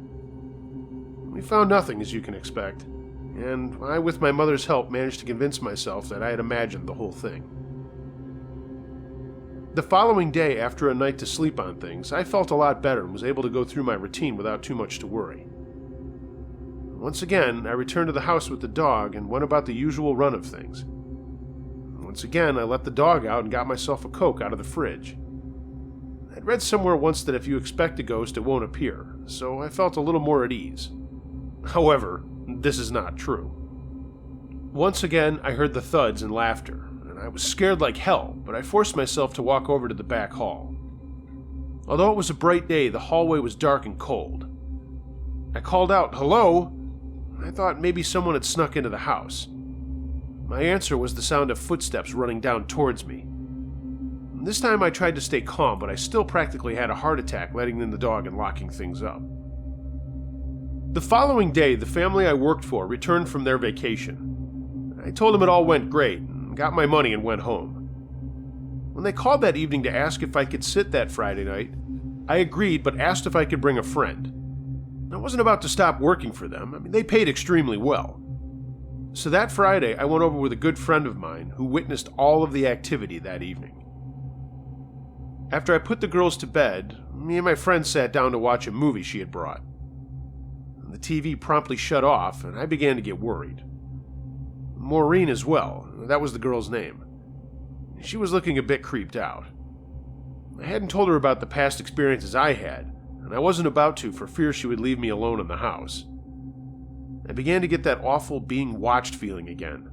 We found nothing, as you can expect, and I, with my mother's help, managed to convince myself that I had imagined the whole thing. The following day, after a night to sleep on things, I felt a lot better and was able to go through my routine without too much to worry. Once again, I returned to the house with the dog and went about the usual run of things. Once again, I let the dog out and got myself a Coke out of the fridge. I'd read somewhere once that if you expect a ghost, it won't appear, so I felt a little more at ease. However, this is not true. Once again, I heard the thuds and laughter, and I was scared like hell, but I forced myself to walk over to the back hall. Although it was a bright day, the hallway was dark and cold. I called out, "Hello?" I thought maybe someone had snuck into the house. My answer was the sound of footsteps running down towards me. This time I tried to stay calm, but I still practically had a heart attack letting in the dog and locking things up. The following day, the family I worked for returned from their vacation. I told them it all went great, and got my money and went home. When they called that evening to ask if I could sit that Friday night, I agreed but asked if I could bring a friend. I wasn't about to stop working for them. They paid extremely well. So that Friday, I went over with a good friend of mine who witnessed all of the activity that evening. After I put the girls to bed, me and my friend sat down to watch a movie she had brought. The TV promptly shut off, and I began to get worried. Maureen as well, that was the girl's name. She was looking a bit creeped out. I hadn't told her about the past experiences I had, and I wasn't about to for fear she would leave me alone in the house. I began to get that awful being watched feeling again,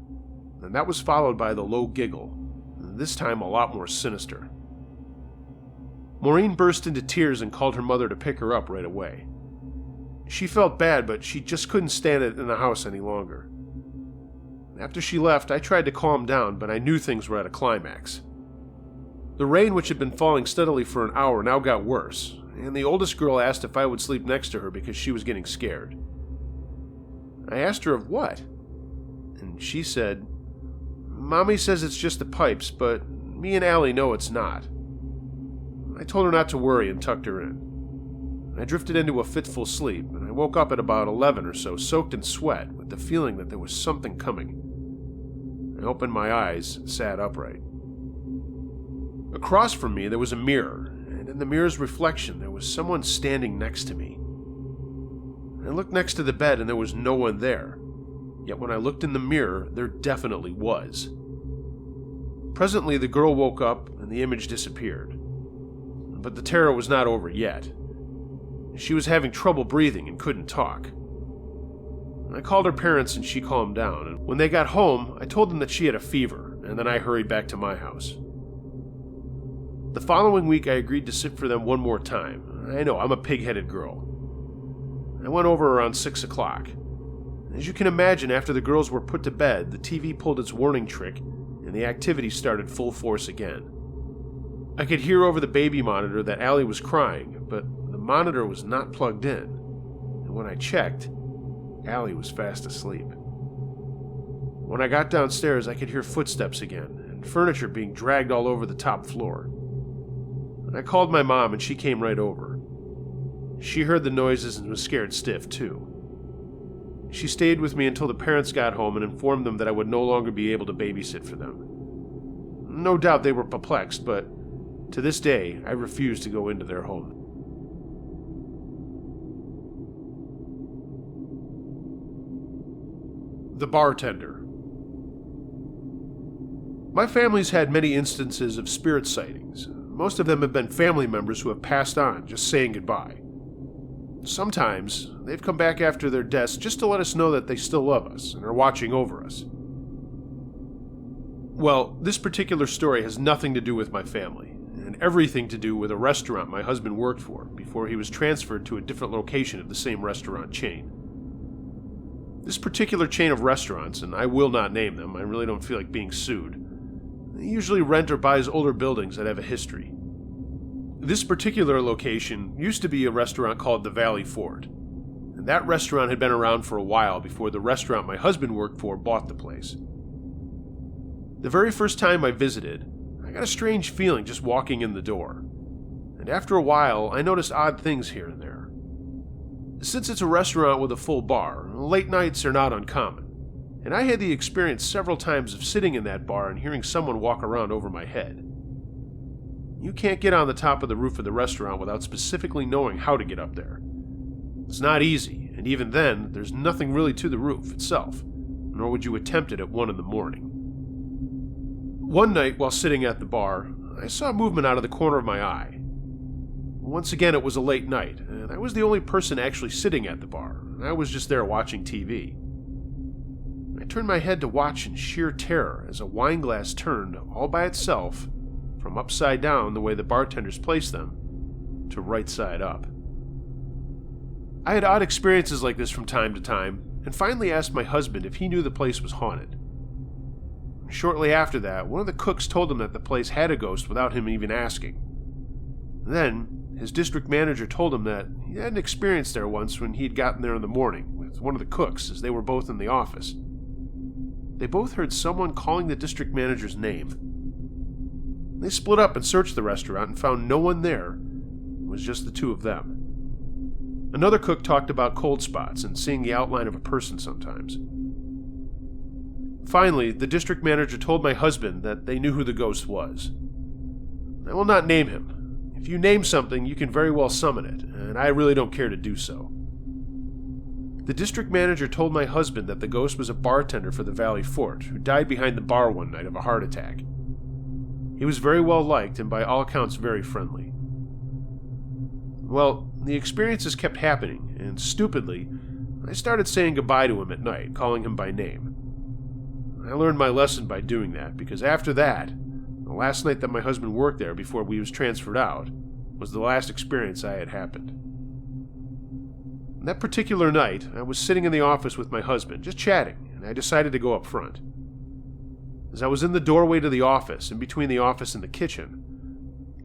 and that was followed by the low giggle, this time a lot more sinister. Maureen burst into tears and called her mother to pick her up right away. She felt bad, but she just couldn't stand it in the house any longer. After she left, I tried to calm down, but I knew things were at a climax. The rain, which had been falling steadily for an hour, now got worse, and the oldest girl asked if I would sleep next to her because she was getting scared. I asked her of what, and she said, "Mommy says it's just the pipes, but me and Allie know it's not." I told her not to worry and tucked her in. I drifted into a fitful sleep, and I woke up at about 11 or so, soaked in sweat, with the feeling that there was something coming. I opened my eyes and sat upright. Across from me there was a mirror, and in the mirror's reflection there was someone standing next to me. I looked next to the bed and there was no one there, yet when I looked in the mirror, there definitely was. Presently the girl woke up and the image disappeared. But the terror was not over yet. She was having trouble breathing and couldn't talk. I called her parents and she calmed down, and when they got home, I told them that she had a fever, and then I hurried back to my house. The following week, I agreed to sit for them one more time. I know, I'm a pig-headed girl. I went over around 6 o'clock. As you can imagine, after the girls were put to bed, the TV pulled its warning trick, and the activity started full force again. I could hear over the baby monitor that Allie was crying, but the monitor was not plugged in, and when I checked, Allie was fast asleep. When I got downstairs, I could hear footsteps again, and furniture being dragged all over the top floor. And I called my mom, and she came right over. She heard the noises and was scared stiff, too. She stayed with me until the parents got home and informed them that I would no longer be able to babysit for them. No doubt they were perplexed, but to this day, I refuse to go into their home. The Bartender. My family's had many instances of spirit sightings. Most of them have been family members who have passed on, just saying goodbye. Sometimes, they've come back after their deaths just to let us know that they still love us and are watching over us. Well, this particular story has nothing to do with my family, and everything to do with a restaurant my husband worked for before he was transferred to a different location of the same restaurant chain. This particular chain of restaurants, and I will not name them, I really don't feel like being sued, they usually rent or buys older buildings that have a history. This particular location used to be a restaurant called the Valley Fort, and that restaurant had been around for a while before the restaurant my husband worked for bought the place. The very first time I visited, I got a strange feeling just walking in the door, and after a while I noticed odd things here and there. Since it's a restaurant with a full bar, late nights are not uncommon, and I had the experience several times of sitting in that bar and hearing someone walk around over my head. You can't get on the top of the roof of the restaurant without specifically knowing how to get up there. It's not easy, and even then, there's nothing really to the roof itself, nor would you attempt it at 1 a.m. One night, while sitting at the bar, I saw movement out of the corner of my eye. Once again, it was a late night, and I was the only person actually sitting at the bar. I was just there watching TV. I turned my head to watch in sheer terror as a wine glass turned, all by itself, from upside down the way the bartenders place them, to right side up. I had odd experiences like this from time to time, and finally asked my husband if he knew the place was haunted. Shortly after that, one of the cooks told him that the place had a ghost without him even asking. Then, his district manager told him that he had an experience there once when he'd gotten there in the morning with one of the cooks as they were both in the office. They both heard someone calling the district manager's name. They split up and searched the restaurant and found no one there. It was just the two of them. Another cook talked about cold spots and seeing the outline of a person sometimes. Finally, the district manager told my husband that they knew who the ghost was. I will not name him. If you name something, you can very well summon it, and I really don't care to do so. The district manager told my husband that the ghost was a bartender for the Valley Fort who died behind the bar one night of a heart attack. He was very well liked and by all accounts very friendly. Well, the experiences kept happening, and stupidly, I started saying goodbye to him at night, calling him by name. I learned my lesson by doing that, because after that, the last night that my husband worked there before we was transferred out, was the last experience I had happened. That particular night, I was sitting in the office with my husband, just chatting, and I decided to go up front. As I was in the doorway to the office, in between the office and the kitchen,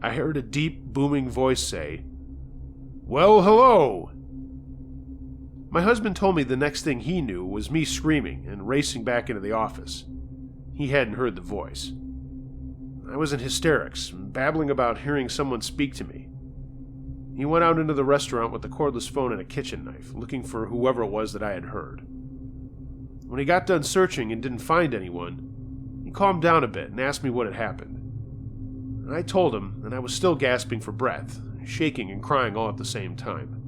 I heard a deep, booming voice say, "Well, hello!" My husband told me the next thing he knew was me screaming and racing back into the office. He hadn't heard the voice. I was in hysterics, babbling about hearing someone speak to me. He went out into the restaurant with a cordless phone and a kitchen knife, looking for whoever it was that I had heard. When he got done searching and didn't find anyone, he calmed down a bit and asked me what had happened. And I told him, and I was still gasping for breath, shaking and crying all at the same time.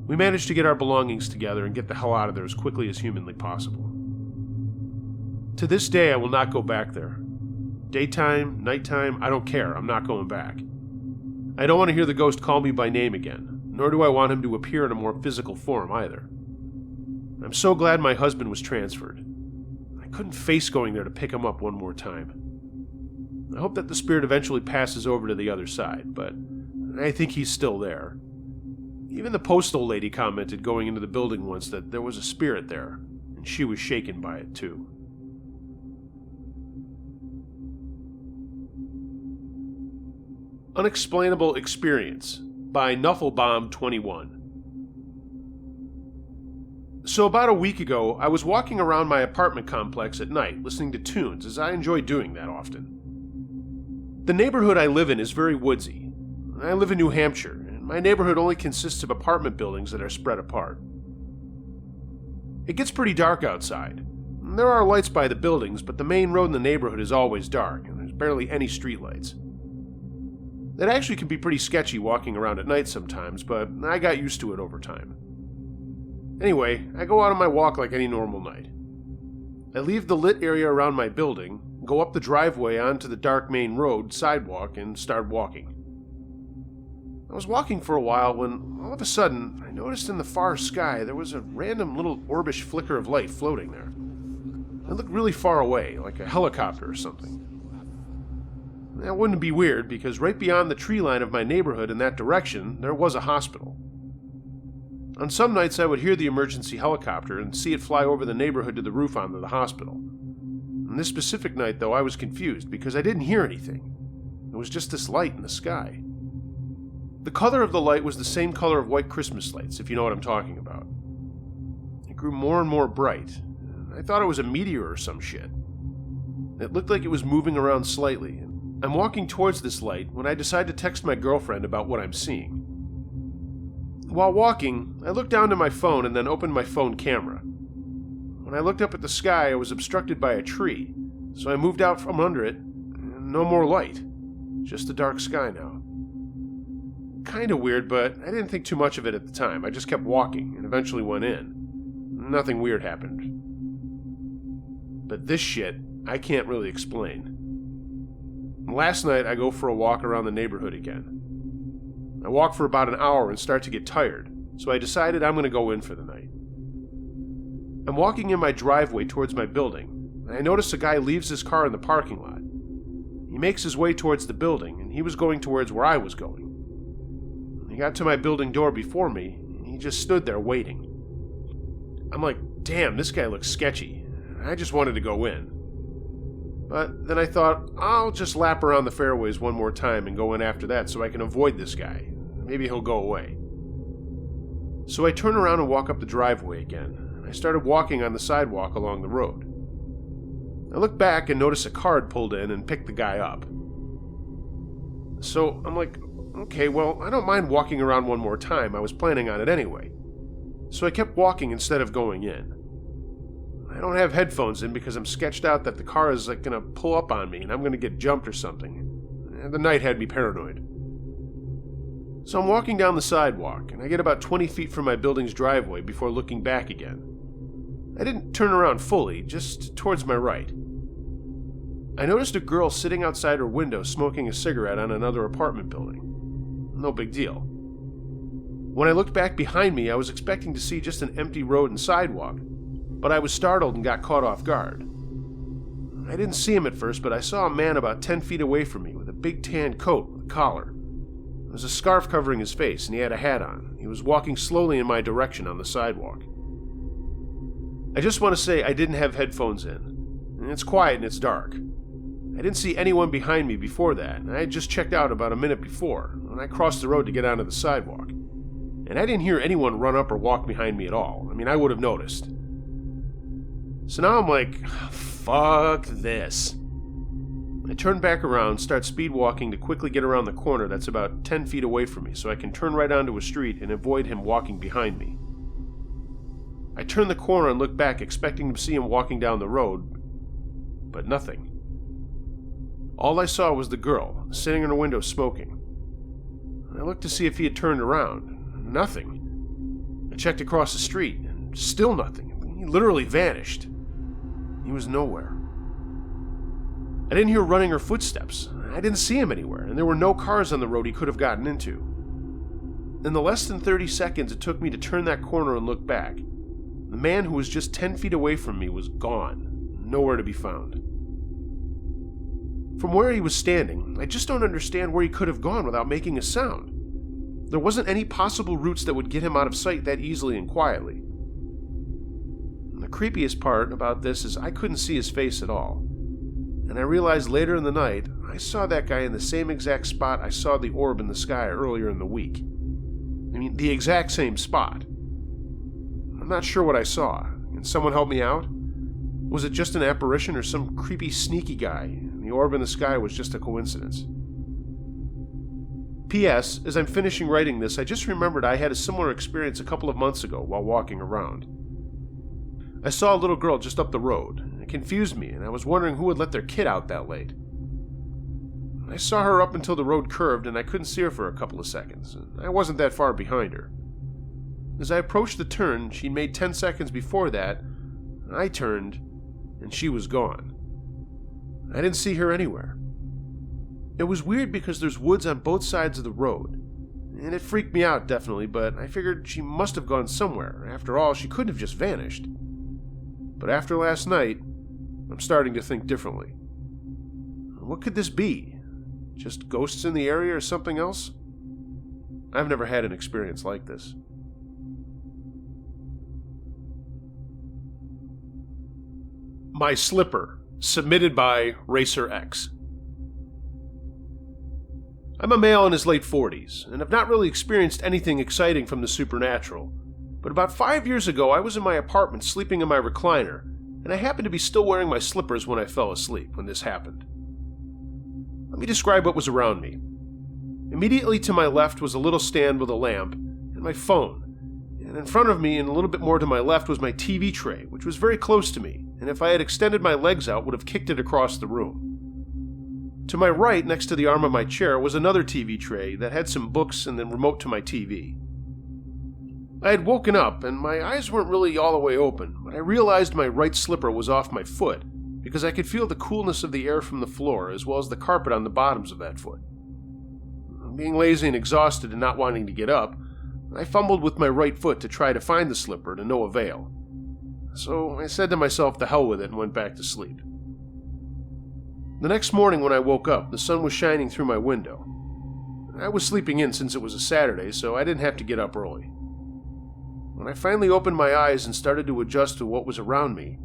We managed to get our belongings together and get the hell out of there as quickly as humanly possible. To this day, I will not go back there. Daytime, nighttime, I don't care. I'm not going back. I don't want to hear the ghost call me by name again, nor do I want him to appear in a more physical form either. I'm so glad my husband was transferred. I couldn't face going there to pick him up one more time. I hope that the spirit eventually passes over to the other side, but I think he's still there. Even the postal lady commented going into the building once that there was a spirit there, and she was shaken by it too. Unexplainable Experience by Nufflebomb21. So about a week ago, I was walking around my apartment complex at night listening to tunes, as I enjoy doing that often. The neighborhood I live in is very woodsy. I live in New Hampshire, and my neighborhood only consists of apartment buildings that are spread apart. It gets pretty dark outside. There are lights by the buildings, but the main road in the neighborhood is always dark, and there's barely any streetlights. That actually can be pretty sketchy walking around at night sometimes, but I got used to it over time. Anyway, I go out on my walk like any normal night. I leave the lit area around my building, go up the driveway onto the dark main road sidewalk, and start walking. I was walking for a while when, all of a sudden, I noticed in the far sky there was a random little orbish flicker of light floating there. It looked really far away, like a helicopter or something. That wouldn't be weird, because right beyond the tree line of my neighborhood in that direction, there was a hospital. On some nights I would hear the emergency helicopter and see it fly over the neighborhood to the roof onto the hospital. On this specific night, though, I was confused because I didn't hear anything. It was just this light in the sky. The color of the light was the same color of white Christmas lights, if you know what I'm talking about. It grew more and more bright. I thought it was a meteor or some shit. It looked like it was moving around slightly. I'm walking towards this light when I decide to text my girlfriend about what I'm seeing. While walking, I looked down to my phone and then opened my phone camera. When I looked up at the sky, I was obstructed by a tree, so I moved out from under it, and no more light. Just a dark sky now. Kinda weird, but I didn't think too much of it at the time. I just kept walking and eventually went in. Nothing weird happened. But this shit, I can't really explain. Last night, I go for a walk around the neighborhood again. I walk for about an hour and start to get tired, so I decided I'm going to go in for the night. I'm walking in my driveway towards my building, and I notice a guy leaves his car in the parking lot. He makes his way towards the building, and he was going towards where I was going. He got to my building door before me, and he just stood there waiting. I'm like, damn, this guy looks sketchy. I just wanted to go in. But then I thought, I'll just lap around the fairways one more time and go in after that so I can avoid this guy. Maybe he'll go away. So I turn around and walk up the driveway again, and I started walking on the sidewalk along the road. I look back and notice a car had pulled in and picked the guy up. So I'm like, okay, well, I don't mind walking around one more time. I was planning on it anyway. So I kept walking instead of going in. I don't have headphones in because I'm sketched out that the car is like going to pull up on me and I'm going to get jumped or something. And the night had me paranoid. So I'm walking down the sidewalk and I get about 20 feet from my building's driveway before looking back again. I didn't turn around fully, just towards my right. I noticed a girl sitting outside her window smoking a cigarette on another apartment building. No big deal. When I looked back behind me, I was expecting to see just an empty road and sidewalk, but I was startled and got caught off guard. I didn't see him at first, but I saw a man about 10 feet away from me with a big tan coat with a collar. There was a scarf covering his face, and he had a hat on. He was walking slowly in my direction on the sidewalk. I just want to say I didn't have headphones in. It's quiet and it's dark. I didn't see anyone behind me before that, and I had just checked out about a minute before, when I crossed the road to get onto the sidewalk. And I didn't hear anyone run up or walk behind me at all. I mean, I would have noticed. So now I'm like, fuck this. I turn back around, start speed walking to quickly get around the corner that's about 10 feet away from me so I can turn right onto a street and avoid him walking behind me. I turn the corner and look back, expecting to see him walking down the road, but nothing. All I saw was the girl, sitting in her window smoking. I looked to see if he had turned around. Nothing. I checked across the street, and still nothing. He literally vanished. He was nowhere. I didn't hear running or footsteps. I didn't see him anywhere, and there were no cars on the road he could have gotten into. In the less than 30 seconds it took me to turn that corner and look back, the man who was just 10 feet away from me was gone, nowhere to be found. From where he was standing, I just don't understand where he could have gone without making a sound. There wasn't any possible routes that would get him out of sight that easily and quietly. And the creepiest part about this is I couldn't see his face at all. And I realized later in the night, I saw that guy in the same exact spot I saw the orb in the sky earlier in the week. I mean, the exact same spot. I'm not sure what I saw. Can someone help me out? Was it just an apparition or some creepy, sneaky guy, and the orb in the sky was just a coincidence? P.S. As I'm finishing writing this, I just remembered I had a similar experience a couple of months ago while walking around. I saw a little girl just up the road. It confused me, and I was wondering who would let their kid out that late. I saw her up until the road curved, and I couldn't see her for a couple of seconds. I wasn't that far behind her. As I approached the turn she'd made 10 seconds before that, I turned, and she was gone. I didn't see her anywhere. It was weird because there's woods on both sides of the road, and it freaked me out definitely, but I figured she must have gone somewhere. After all, she couldn't have just vanished. But after last night, I'm starting to think differently. What could this be? Just ghosts in the area or something else? I've never had an experience like this. My Slipper, submitted by Racer X. I'm a male in his late 40s, and have not really experienced anything exciting from the supernatural. But about 5 years ago, I was in my apartment sleeping in my recliner, and I happened to be still wearing my slippers when I fell asleep when this happened. Let me describe what was around me. Immediately to my left was a little stand with a lamp and my phone, and in front of me and a little bit more to my left was my TV tray, which was very close to me, and if I had extended my legs out, would have kicked it across the room. To my right, next to the arm of my chair, was another TV tray that had some books and the remote to my TV. I had woken up, and my eyes weren't really all the way open, but I realized my right slipper was off my foot, because I could feel the coolness of the air from the floor, as well as the carpet on the bottoms of that foot. Being lazy and exhausted and not wanting to get up, I fumbled with my right foot to try to find the slipper, to no avail. So I said to myself, the hell with it, and went back to sleep. The next morning when I woke up, the sun was shining through my window. I was sleeping in since it was a Saturday, so I didn't have to get up early. When I finally opened my eyes and started to adjust to what was around me,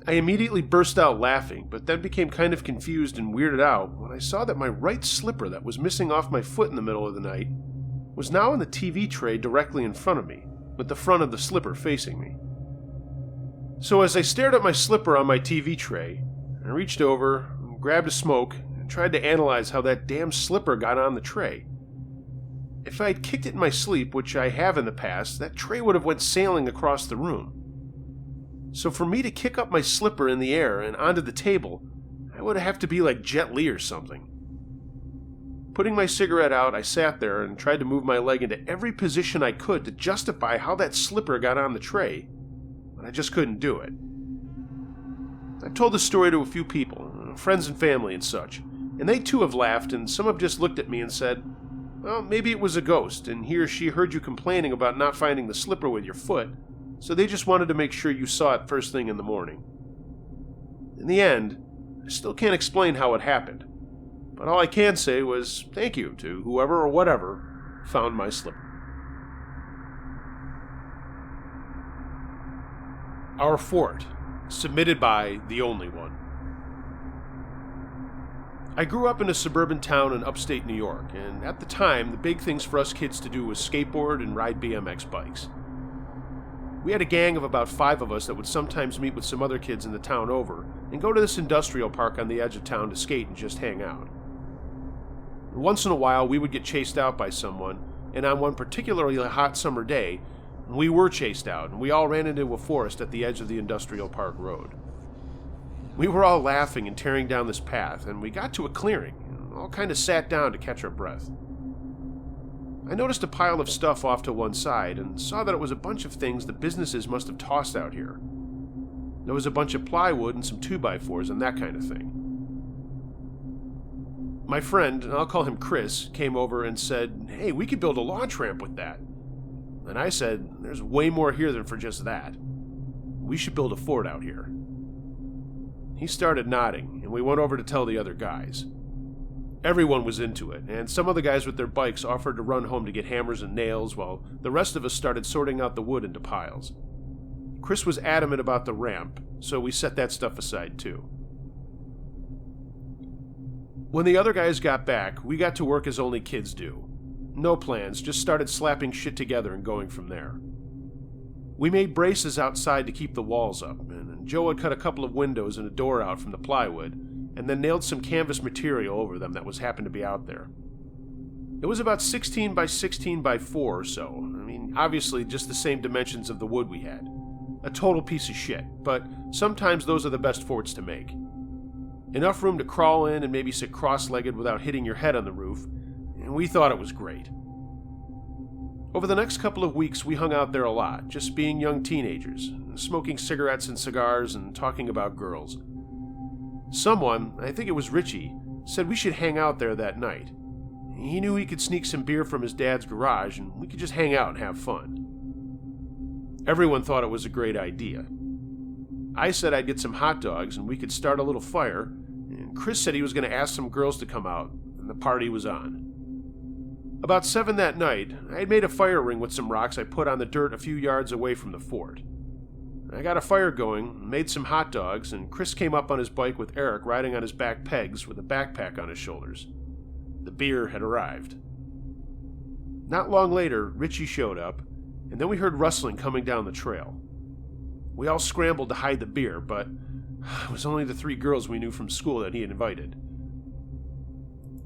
I immediately burst out laughing, but then became kind of confused and weirded out when I saw that my right slipper that was missing off my foot in the middle of the night was now in the TV tray directly in front of me, with the front of the slipper facing me. So as I stared at my slipper on my TV tray, I reached over, grabbed a smoke, and tried to analyze how that damn slipper got on the tray. If I had kicked it in my sleep, which I have in the past, that tray would have went sailing across the room. So for me to kick up my slipper in the air and onto the table, I would have to be like Jet Li or something. Putting my cigarette out, I sat there and tried to move my leg into every position I could to justify how that slipper got on the tray, but I just couldn't do it. I've told this story to a few people, friends and family and such, and they too have laughed, and some have just looked at me and said, well, maybe it was a ghost, and he or she heard you complaining about not finding the slipper with your foot, so they just wanted to make sure you saw it first thing in the morning. In the end, I still can't explain how it happened, but all I can say was thank you to whoever or whatever found my slipper. Our Fort, submitted by The Only One. I grew up in a suburban town in upstate New York, and at the time, the big things for us kids to do was skateboard and ride BMX bikes. We had a gang of about 5 of us that would sometimes meet with some other kids in the town over and go to this industrial park on the edge of town to skate and just hang out. Once in a while, we would get chased out by someone, and on one particularly hot summer day, we were chased out, and we all ran into a forest at the edge of the industrial park road. We were all laughing and tearing down this path, and we got to a clearing, and all kind of sat down to catch our breath. I noticed a pile of stuff off to one side, and saw that it was a bunch of things the businesses must have tossed out here. There was a bunch of plywood and some 2x4s and that kind of thing. My friend, and I'll call him Chris, came over and said, hey, we could build a launch ramp with that. And I said, there's way more here than for just that. We should build a fort out here. He started nodding, and we went over to tell the other guys. Everyone was into it, and some of the guys with their bikes offered to run home to get hammers and nails, while the rest of us started sorting out the wood into piles. Chris was adamant about the ramp, so we set that stuff aside too. When the other guys got back, we got to work as only kids do. No plans, just started slapping shit together and going from there. We made braces outside to keep the walls up, and Joe had cut a couple of windows and a door out from the plywood, and then nailed some canvas material over them that happened to be out there. It was about 16 by 16 by 4 or so. I mean, obviously just the same dimensions of the wood we had. A total piece of shit, but sometimes those are the best forts to make. Enough room to crawl in and maybe sit cross-legged without hitting your head on the roof, and we thought it was great. Over the next couple of weeks, we hung out there a lot, just being young teenagers, smoking cigarettes and cigars and talking about girls. Someone, I think it was Richie, said we should hang out there that night. He knew he could sneak some beer from his dad's garage and we could just hang out and have fun. Everyone thought it was a great idea. I said I'd get some hot dogs and we could start a little fire, and Chris said he was going to ask some girls to come out, and the party was on. About 7 that night, I had made a fire ring with some rocks I put on the dirt a few yards away from the fort. I got a fire going, made some hot dogs, and Chris came up on his bike with Eric riding on his back pegs with a backpack on his shoulders. The beer had arrived. Not long later, Richie showed up, and then we heard rustling coming down the trail. We all scrambled to hide the beer, but it was only the 3 girls we knew from school that he had invited.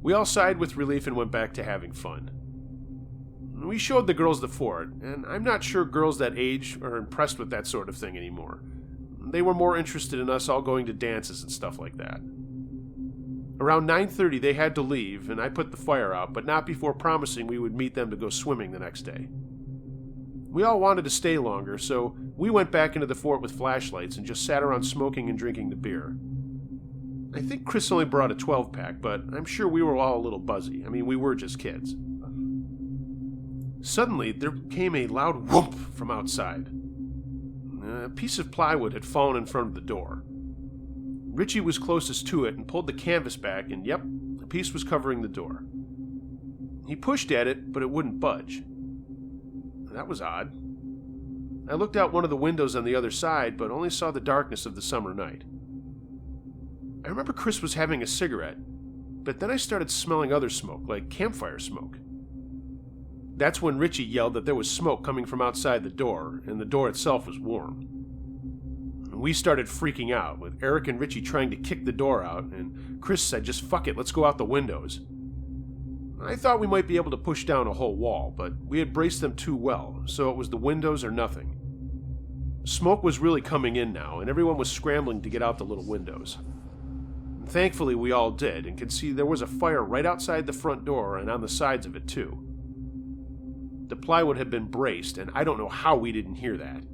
We all sighed with relief and went back to having fun. We showed the girls the fort, and I'm not sure girls that age are impressed with that sort of thing anymore. They were more interested in us all going to dances and stuff like that. Around 9:30 they had to leave, and I put the fire out, but not before promising we would meet them to go swimming the next day. We all wanted to stay longer, so we went back into the fort with flashlights and just sat around smoking and drinking the beer. I think Chris only brought a 12-pack, but I'm sure we were all a little buzzy. I mean, we were just kids. Suddenly, there came a loud whoomp from outside. A piece of plywood had fallen in front of the door. Richie was closest to it and pulled the canvas back, and yep, a piece was covering the door. He pushed at it, but it wouldn't budge. That was odd. I looked out one of the windows on the other side, but only saw the darkness of the summer night. I remember Chris was having a cigarette, but then I started smelling other smoke, like campfire smoke. That's when Richie yelled that there was smoke coming from outside the door, and the door itself was warm. We started freaking out, with Eric and Richie trying to kick the door out, and Chris said, just fuck it, let's go out the windows. I thought we might be able to push down a whole wall, but we had braced them too well, so it was the windows or nothing. Smoke was really coming in now, and everyone was scrambling to get out the little windows. Thankfully, we all did, and could see there was a fire right outside the front door and on the sides of it, too. The plywood had been braced, and I don't know how we didn't hear that.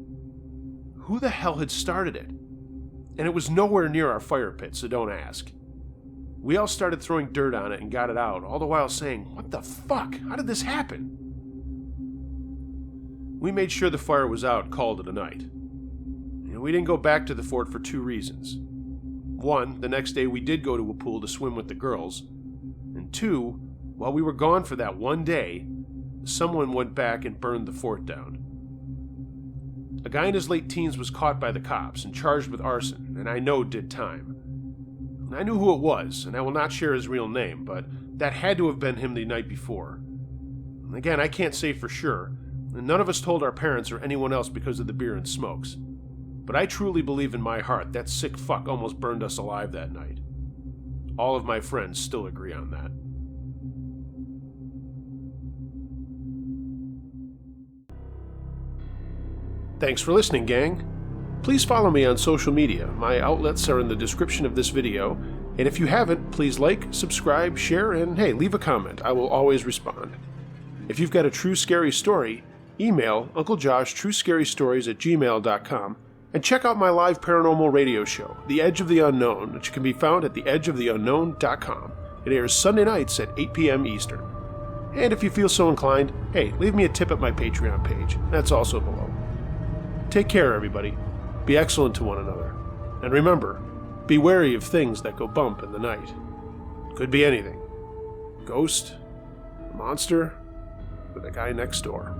Who the hell had started it? And it was nowhere near our fire pit, so don't ask. We all started throwing dirt on it and got it out, all the while saying, "What the fuck? How did this happen?" We made sure the fire was out and called it a night. And we didn't go back to the fort for 2 reasons. 1, the next day we did go to a pool to swim with the girls. And 2, while we were gone for that one day, someone went back and burned the fort down. A guy in his late teens was caught by the cops and charged with arson, and I know did time. I knew who it was, and I will not share his real name, but that had to have been him the night before. Again, I can't say for sure, and none of us told our parents or anyone else because of the beer and smokes. But I truly believe in my heart that sick fuck almost burned us alive that night. All of my friends still agree on that. Thanks for listening, gang. Please follow me on social media. My outlets are in the description of this video, and if you haven't, please like, subscribe, share, and hey, leave a comment. I will always respond. If you've got a true scary story, email unclejoshtruescarystories@gmail.com, and check out my live paranormal radio show, The Edge of the Unknown, which can be found at theedgeoftheunknown.com. It airs Sunday nights at 8 p.m. Eastern. And if you feel so inclined, hey, leave me a tip at my Patreon page. That's also below. Take care, everybody. Be excellent to one another. And remember, be wary of things that go bump in the night. Could be anything. ghost, a monster, or the guy next door.